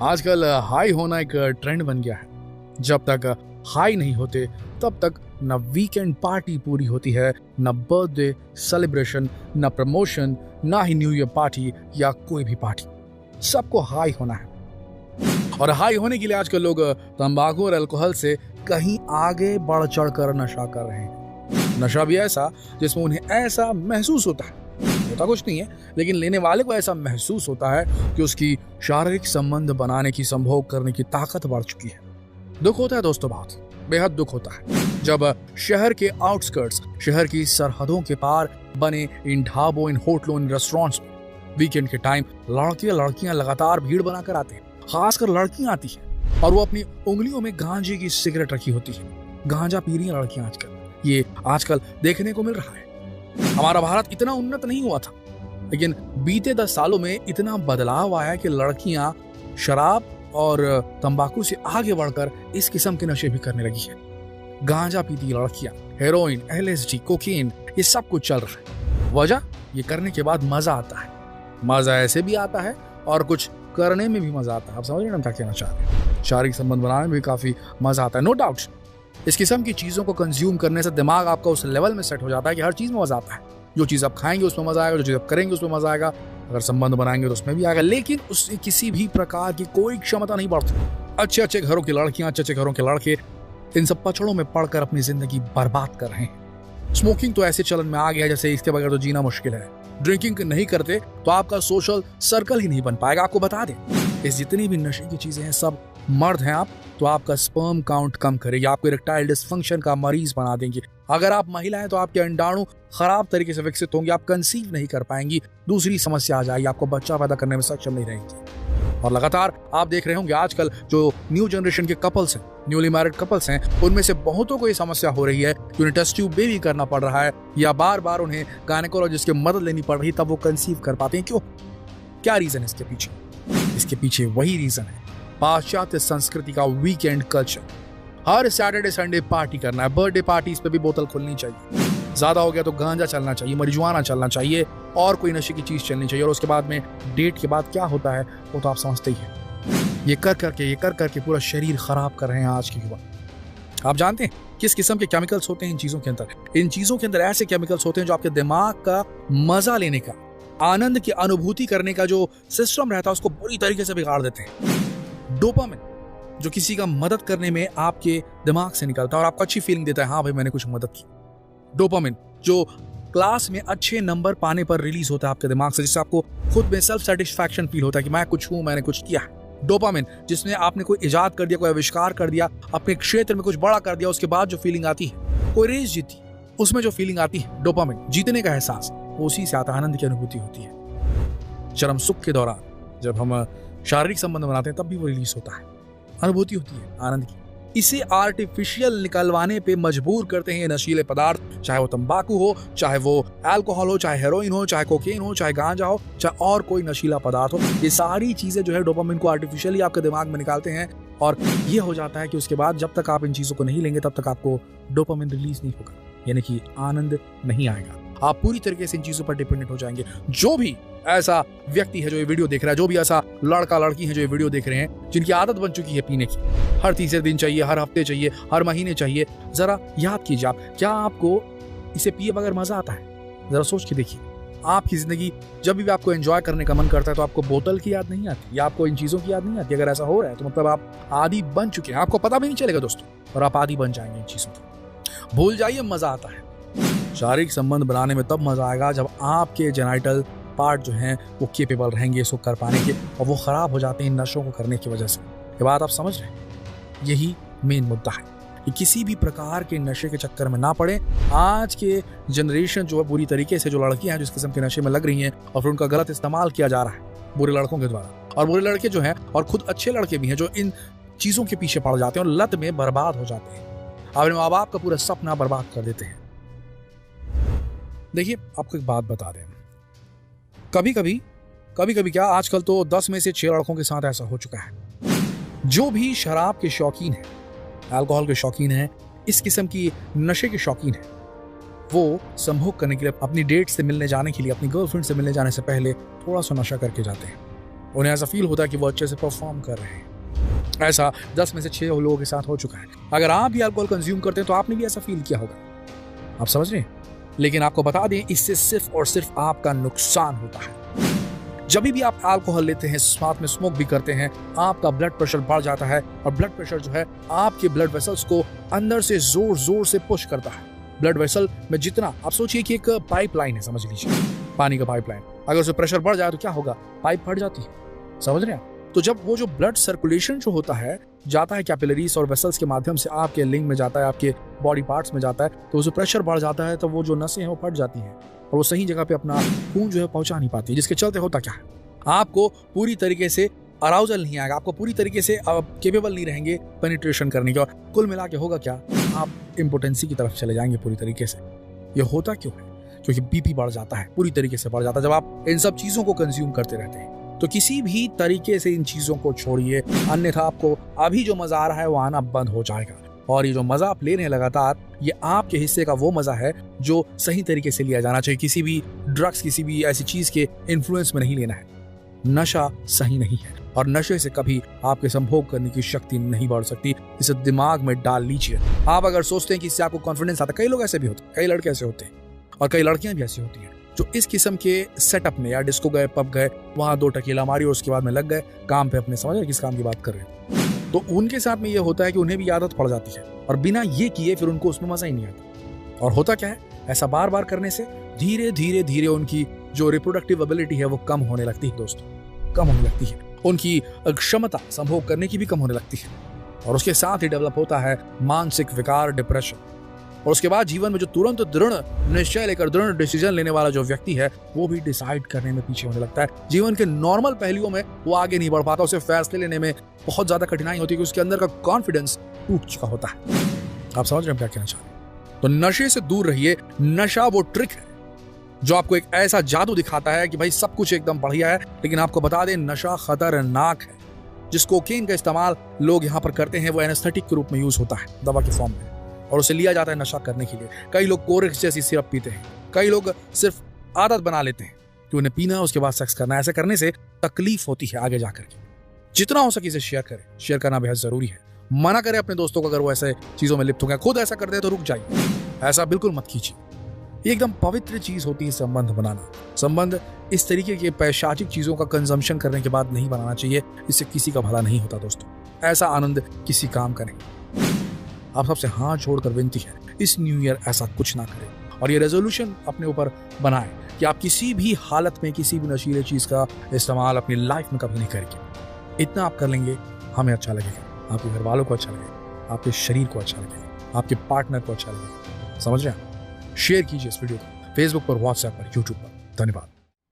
आजकल हाई होना एक ट्रेंड बन गया है। जब तक हाई नहीं होते तब तक न वीकेंड पार्टी पूरी होती है, न बर्थडे सेलिब्रेशन, न प्रमोशन, ना ही न्यू ईयर पार्टी या कोई भी पार्टी। सबको हाई होना है और हाई होने के लिए आजकल लोग तंबाकू और अल्कोहल से कहीं आगे बढ़ चढ़ कर नशा कर रहे हैं। नशा भी ऐसा जिसमें उन्हें ऐसा महसूस होता है, होता कुछ नहीं है, लेकिन लेने वाले को ऐसा महसूस होता है कि उसकी शारीरिक संबंध बनाने की, संभोग करने की ताकत बढ़ चुकी है। दुख होता है दोस्तों, बहुत बेहद दुख होता है जब शहर के आउटस्कर्ट्स, शहर की सरहदों के पार बने इन ढाबों, इन होटलों, इन रेस्टोरेंट्स में वीकेंड के टाइम लड़कियां लगातार भीड़ बनाकर आते हैं। खासकर लड़कियां आती हैं और वो अपनी उंगलियों में गांजे की सिगरेट रखी होती है। गांजा पी रही हैं लड़कियां आजकल, ये आजकल देखने को मिल रहा है। हमारा भारत इतना उन्नत नहीं हुआ था, लेकिन बीते 10 सालों में इतना बदलाव आया कि लड़कियां शराब और तंबाकू से आगे बढ़कर इस किस्म के नशे भी करने लगी है। गांजा पीती लड़कियां, हेरोइन, LSD, कोकीन, ये सब कुछ चल रहा है। वजह, ये करने के बाद मजा आता है। मजा ऐसे भी आता है और कुछ करने में भी मजा आता है। आप समझ रहे हैं क्या कहना चाह रहे हैं? शारीरिक संबंध बनाने में भी काफी मजा आता है, नो डाउट। इस किस्म की चीजों को कंज्यूम करने से दिमाग आपका उस लेवल में सेट हो जाता है कि हर चीज में मजा आता है। जो चीज आप खाएंगे उसमें मजा आएगा, जो चीज आप करेंगे उसमें मजा आएगा, अगर संबंध बनाएंगे तो उसमें भी आएगा, लेकिन उससे किसी भी प्रकार की कोई क्षमता नहीं बढ़ती। अच्छे अच्छे घरों की लड़कियां, अच्छे अच्छे घरों के लड़के इन सब पचड़ों में पड़कर अपनी जिंदगी बर्बाद कर रहे हैं। स्मोकिंग तो ऐसे चलन में आ गया जैसे इसके बगैर तो जीना मुश्किल है। ड्रिंकिंग नहीं करते तो आपका सोशल सर्कल ही नहीं बन पाएगा। आपको बता दें, इस जितनी भी नशे की चीजें हैं, सब मर्द हैं आप तो आपका स्पर्म काउंट कम करेगी, आपको इरेक्टाइल डिसफंक्शन का मरीज बना देंगे। अगर आप महिला हैं तो आपके अंडाणु खराब तरीके से विकसित होंगे, आप कंसीव नहीं कर पाएंगी। दूसरी समस्या आ जाएगी, आपको बच्चा पैदा करने में सक्षम नहीं रहेंगे। और लगातार आप देख रहे होंगे आजकल जो न्यू जनरेशन के कपल्स हैं, न्यूली मैरिड कपल्स हैं, उनमें से बहुतों को ये समस्या हो रही है कि उन्हें टेस्ट ट्यूब बेबी करना पड़ रहा है या बार बार उन्हें गायनेकोलॉजिस्ट की मदद लेनी पड़ रही, तब वो कंसीव कर पाते हैं। क्यों? क्या रीजन है इसके पीछे? इसके पीछे वही रीजन है, पाश्चात्य संस्कृति का वीकेंड कल्चर। हर सैटरडे संडे पार्टी करना है, बर्थडे पार्टीज पे भी बोतल खुलनी चाहिए, ज्यादा हो गया तो गांजा चलना चाहिए, मरिजुआना चलना चाहिए और कोई नशे की चीज चलनी चाहिए। और उसके बाद में डेट के बाद क्या होता है वो तो आप समझते ही हैं। ये कर करके पूरा शरीर खराब कर रहे हैं आज के युवा। आप जानते हैं किस किस्म के केमिकल्स होते हैं इन चीजों के अंदर? इन चीजों के अंदर ऐसे केमिकल्स होते हैं जो आपके दिमाग का मजा लेने का, आनंद की अनुभूति करने का जो सिस्टम रहता है उसको बुरी तरीके से बिगाड़ देते हैं। डोपामिन, जो किसी का मदद करने में आपके दिमाग से निकलता है और आपको अच्छी फीलिंग देता है, हाँ भाई मैंने कुछ मदद की। डोपामिन जो क्लास में अच्छे नंबर पाने पर रिलीज होता है आपके दिमाग से, जिससे आपको खुद में सेल्फ सेटिस्फैक्शन फील होता है कि मैं कुछ हूं, मैंने कुछ किया है। डोपामिन जिसमें आपने कोई इजाद कर दिया, कोई आविष्कार कर दिया, अपने क्षेत्र में कुछ बड़ा कर दिया, उसके बाद जो फीलिंग आती है, कोई रेस जीती, उसमें जो फीलिंग आती है डोपामिन, जीतने का एहसास, उसी से आता आनंद की अनुभूति होती है। चरम सुख के दौरान जब हम शारीरिक संबंध बनाते हैं तब भी वो रिलीज होता है, अनुभूति होती है आनंद की। इसे आर्टिफिशियल निकलवाने पे मजबूर करते हैं ये नशीले पदार्थ, चाहे वो तंबाकू हो, चाहे वो अल्कोहल हो, चाहे हेरोइन हो, चाहे कोकेन हो, चाहे गांजा हो, चाहे और कोई नशीला पदार्थ हो। ये सारी चीजें जो है डोपामिन को आर्टिफिशियली आपके दिमाग में निकालते हैं और ये हो जाता है कि उसके बाद जब तक आप इन चीजों को नहीं लेंगे तब तक आपको डोपामिन रिलीज नहीं होगा, यानी कि आनंद नहीं आएगा। आप पूरी तरीके से इन चीजों पर डिपेंडेंट हो जाएंगे। जो भी ऐसा व्यक्ति है जो ये वीडियो देख रहा है, जो भी ऐसा लड़का लड़की है जो ये वीडियो देख रहे हैं, जिनकी आदत बन चुकी है पीने की, हर तीसरे दिन चाहिए, हर हफ्ते चाहिए, हर महीने चाहिए, जरा याद कीजिए आप, क्या आपको इसे पिए बगैर मजा आता है? जरा सोच के देखिए। आपकी जिंदगी जब भी आपको एंजॉय करने का मन करता है तो आपको बोतल की याद नहीं आती या आपको इन चीजों की याद नहीं आती। अगर ऐसा हो रहा है तो मतलब आप आदी बन चुके हैं, आपको पता भी नहीं चलेगा दोस्तों, और आप आदी बन जाएंगे इन चीजों की। भूल जाइए, मजा आता है। शारीरिक संबंध बनाने में तब मजा आएगा जब आपके जेनाइटल पार्ट जो हैं वो केपेबल रहेंगे इसको कर पाने के, और वो खराब हो जाते हैं इन नशों को करने की वजह से। ये बात आप समझ रहे हैं? यही मेन मुद्दा है कि किसी भी प्रकार के नशे के चक्कर में ना पड़े। आज के जनरेशन जो है बुरी तरीके से, जो लड़कियां हैं जिस किस्म के नशे में लग रही हैं और फिर उनका गलत इस्तेमाल किया जा रहा है बुरे लड़कों के द्वारा, और बुरे लड़के जो हैं और खुद अच्छे लड़के भी हैं जो इन चीजों के पीछे पड़ जाते हैं और लत में बर्बाद हो जाते हैं, अपने माँ बाप का पूरा सपना बर्बाद कर देते हैं। देखिए आपको एक बात बता दें, कभी कभी क्या आजकल तो 10 में से 6 लड़कों के साथ ऐसा हो चुका है। जो भी शराब के शौकीन है, अल्कोहल के शौकीन है, इस किस्म की नशे के शौकीन है, वो संभोग करने के लिए, अपनी डेट से मिलने जाने के लिए, अपनी गर्लफ्रेंड से मिलने जाने से पहले थोड़ा सा नशा करके जाते हैं। उन्हें ऐसा फील होता है कि वो अच्छे से परफॉर्म कर रहे हैं। ऐसा 10 में से 6 लोगों के साथ हो चुका है। अगर आप भी अल्कोहल कंज्यूम करते हैं तो आपने भी ऐसा फील किया होगा, आप समझ रहे हैं। लेकिन आपको बता दें, इससे सिर्फ और सिर्फ आपका नुकसान होता है। जब भी आप अल्कोहल लेते हैं, साथ में स्मोक भी करते हैं, आपका ब्लड प्रेशर बढ़ जाता है और ब्लड प्रेशर जो है आपके ब्लड वेसल्स को अंदर से जोर जोर से पुश करता है। ब्लड वेसल में जितना, आप सोचिए कि एक पाइपलाइन है, समझ लीजिए पानी का पाइपलाइन, अगर उसमें प्रेशर बढ़ जाए तो क्या होगा, पाइप फट जाती है, समझ रहे हैं। तो जब वो जो ब्लड सर्कुलेशन जो होता है जाता है कैपिलरीज और वेसल्स के माध्यम से आपके लिंग में जाता है, आपके बॉडी पार्ट्स में जाता है, तो उसमें प्रेशर बढ़ जाता है, तो वो जो नसें हैं वो फट जाती हैं और वो सही जगह पे अपना खून जो है पहुंचा नहीं पाती, जिसके चलते होता क्या है, आपको पूरी तरीके से अराउजल नहीं आएगा, आपको पूरी तरीके से केपेबल नहीं रहेंगे पेनिट्रेशन करने के, और कुल मिला के होगा क्या, आप इम्पोटेंसी की तरफ चले जाएंगे पूरी तरीके से। ये होता क्यों है? क्योंकि बीपी बढ़ जाता है, पूरी तरीके से बढ़ जाता है जब आप इन सब चीजों को कंज्यूम करते रहते हैं। तो किसी भी तरीके से इन चीजों को छोड़िए, अन्यथा आपको अभी जो मजा आ रहा है वो आना बंद हो जाएगा। और ये जो मजा आप ले रहे हैं लगातार, ये आपके हिस्से का वो मजा है जो सही तरीके से लिया जाना चाहिए। किसी भी ड्रग्स, किसी भी ऐसी चीज के इन्फ्लुएंस में नहीं लेना है। नशा सही नहीं है और नशे से कभी आपके संभोग करने की शक्ति नहीं बढ़ सकती। इसे दिमाग में डाल लीजिए। आप अगर सोचते हैं कि इससे आपको कॉन्फिडेंस आता है, कई लोग ऐसे भी होते हैं, कई लड़के ऐसे होते हैं और कई लड़कियां भी ऐसी होती हैं जो इस किस्म के सेटअप में या डिस्को गए, पब गए, वहां 2 टकीला मारी और उसके बाद में लग गए काम पे अपने। समझ रहे किस काम की बात कर रहे हैं। तो उनके साथ में ये होता है कि उन्हें भी आदत पड़ जाती है और बिना ये किए फिर उनको उसमें मजा ही नहीं आता। और होता क्या है, ऐसा बार बार करने से धीरे धीरे धीरे उनकी जो रिप्रोडक्टिव एबिलिटी है वो कम होने लगती है दोस्तों, कम होने लगती है। उनकी क्षमता संभोग करने की भी कम होने लगती है और उसके साथ ही डेवलप होता है मानसिक विकार, डिप्रेशन। और उसके बाद जीवन में जो तुरंत दृढ़ निश्चय लेकर दृढ़ डिसीजन लेने वाला जो व्यक्ति है वो भी डिसाइड करने में पीछे होने लगता है। जीवन के नॉर्मल पहलुओं में वो आगे नहीं बढ़ पाता, उसे फैसले लेने में बहुत ज्यादा कठिनाई होती है, क्योंकि उसके अंदर का कॉन्फिडेंस टूट चुका होता है। आप समझ रहे हैं क्या कहना चाह रहे हैं? तो नशे से दूर रहिए। नशा वो ट्रिक है जो आपको एक ऐसा जादू दिखाता है कि भाई सब कुछ एकदम बढ़िया है, लेकिन आपको बता दें नशा खतरनाक है। जिस कोकेन का इस्तेमाल लोग यहाँ पर करते हैं वो एनेस्थेटिक के रूप में यूज होता है, दवा के फॉर्म में, और उसे लिया जाता है नशा करने के लिए। कई लोग कोरेक्स जैसी सिरप पीते हैं, कई लोग सिर्फ आदत बना लेते हैं कि उन्हें पीना है उसके बाद सेक्स करना है। ऐसा करने से तकलीफ होती है आगे जाकर के। जितना हो सके इसे शेयर करें, शेयर करना बेहद जरूरी है। मना करें अपने दोस्तों को अगर वो ऐसे चीजों में लिप्त हो गए, खुद ऐसा करते हैं तो रुक जाइए, ऐसा बिल्कुल मत कीजिए। ये एकदम पवित्र चीज होती है संबंध बनाना। संबंध इस तरीके के पैशाचिक चीजों का कंजम्पशन करने के बाद नहीं बनाना चाहिए, इससे किसी का भला नहीं होता दोस्तों। ऐसा आनंद किसी काम का नहीं। आप सबसे हाथ जोड़कर विनती है, इस न्यू ईयर ऐसा कुछ ना करें और ये रेजोल्यूशन अपने ऊपर बनाएं कि आप किसी भी हालत में किसी भी नशीले चीज का इस्तेमाल अपनी लाइफ में कभी नहीं करेंगे। इतना आप कर लेंगे, हमें अच्छा लगेगा, आपके घर वालों को अच्छा लगेगा, आपके शरीर को अच्छा लगेगा, आपके पार्टनर को अच्छा लगेगा। समझ रहे हैं? शेयर कीजिए इस वीडियो को फेसबुक पर, व्हाट्सएप पर, यूट्यूब पर। धन्यवाद।